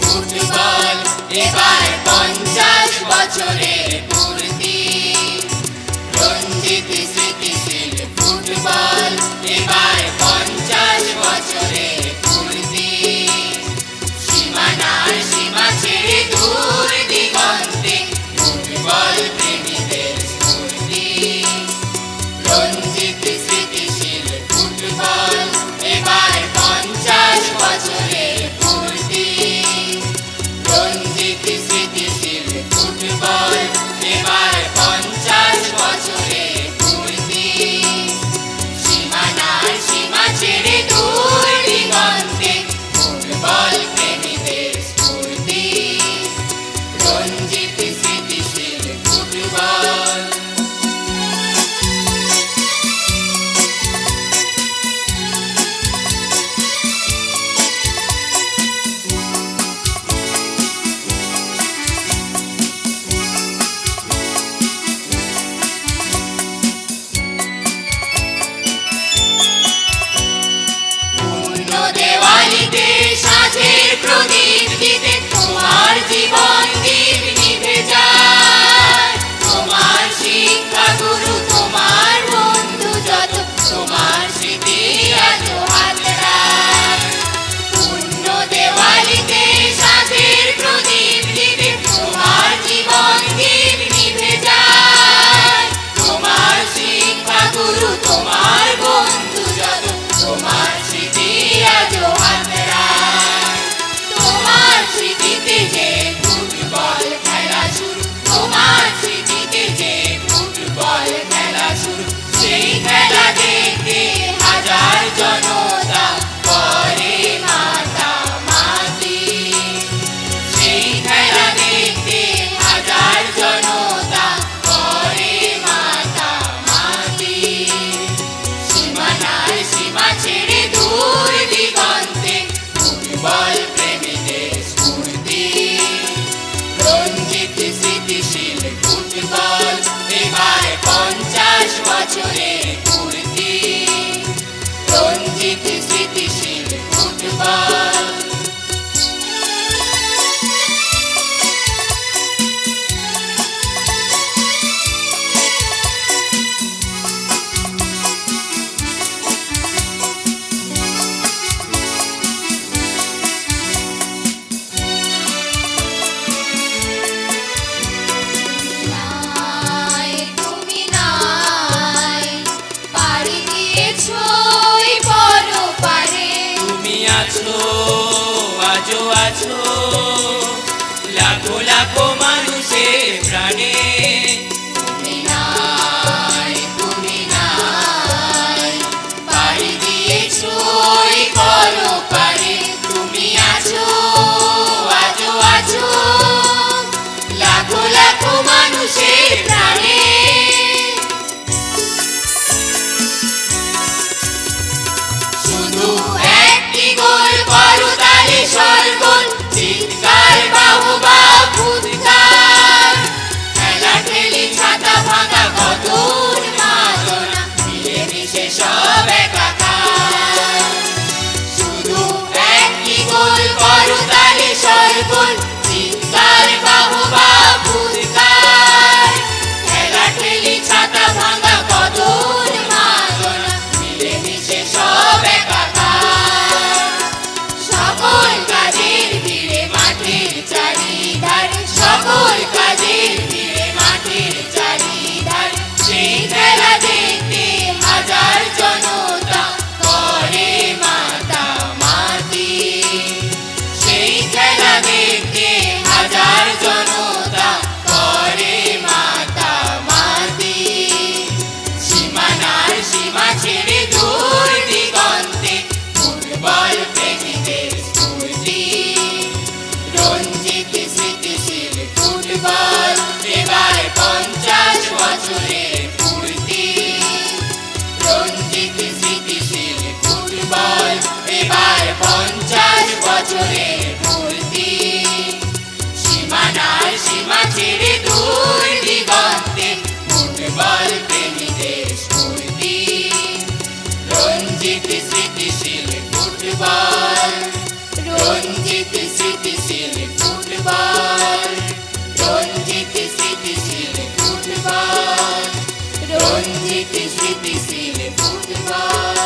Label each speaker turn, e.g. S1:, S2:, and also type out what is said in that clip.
S1: Football এবার 50 বছরের পূর্তি। রঞ্জিত স্মৃতিশীল ফুটবল এবার 50 বছরের পূর্তি। সীমানার সীমা ছেড়ে দূর দিগন্তে ফুটবল প্রেমীদের স্ফূর্তি। রঞ্জিত স্মৃতিশীল ফুটবল এবার 50 বছরের পূর্তি। রঞ্জিত স্মৃতিশীল ফুটবল এবার 50 বছরের পূর্তি। সীমানার সীমা ছেড়ে দূর দিগন্তে ফুটবল প্রেমীদের স্ফূর্তি। রঞ্জিত স্মৃতিশীল ফুটবল। দেওয়ালিতে সাঁঝের প্রদীপ দিতে তোমার জীবন দীপ নিভে যায়। তোমার শিক্ষা গুরু তোমার বন্ধু যত তোমার স্মৃতি আজো হাতড়ায়। পূর্ণ দেওয়ালিতে সাঁঝের প্রদীপ দিতে তোমার জীবন দীপ নিভে যায়। তোমার শিক্ষা গুরু তোমার বন্ধু যত তোমার স্মৃতি আজো হাতড়ায়। তোমার স্মৃতিতে যে ফুটবল খেলা শুরু, তোমার স্মৃতিতে যে ফুটবল খেলা শুরু। সেই খেলা দেখতে হাজার জনতা করে মাতামাতি। সেই খেলা দেখতে হাজার জনতা করে মাতামাতি। সীমানার সীমা ছেড়ে দূর দিগন্তে ফুটবল প্রেমীদের স্ফূর্তি। রঞ্জিত স্মৃতিশীল ফুটবল এবার 50 বছরের পূর্তি। রঞ্জিত স্মৃতিশীল ফুটবল।
S2: নাই তুমি নাই, পাড়ি দিয়েছো এই পরপারে।
S1: তুমি আছো আজও আছো লাখো লাখো মানুষের প্রাণে।
S2: তুমি নাই পাড়ি দিয়েছো এই পরপারে।
S1: তুমি আছো
S2: আজো আছো লাখো লাখো মানুষের প্রাণে। শুধু একটি গোল করতালি সরগোল, চিৎকার বাহুবা ফুৎকার। খেলা খেলি ছাতা ভাঙা কত উন্মাদনা, মিলেমিশে সব একাকার। শুধু একটি গোল করতালি সরগোল, চিৎকার বাহুবা ফুৎকার। খেলা খেলি ছাতা ভাঙা কত উন্মাদনা, মিলেমিশে সব একাকার। সকল কাজের ভিড়ে মাঠের চারিধারে, সকল কাজের ভিড়ে মাঠের চারিধারে। সেই খেলা দেখতে হাজার জনতা করে মাতামাতি। সেই খেলা দেখতে হাজার জনতা করে মাতামাতি। সীমানার সীমা ছেড়ে দূর দিগন্তে ফুটবল প্রেমীদের স্ফূর্তি। রঞ্জিত স্মৃতিশীল ফুটবল এবার 50 বছরের পূর্তি। রঞ্জিত স্মৃতিশীল ফুটবল এবার 50 বছরের পূর্তি। সীমানার সীমা ছেড়ে দূর দিগন্তে ফুটবল প্রেমীদের স্ফূর্তি। রঞ্জিত স্মৃতিশীল ফুটবল। রঞ্জিত স্মৃতিশীল ফুটবল, রঞ্জিত স্মৃতিশীল ফুটবল, রঞ্জিত স্মৃতিশীল ফুটবল।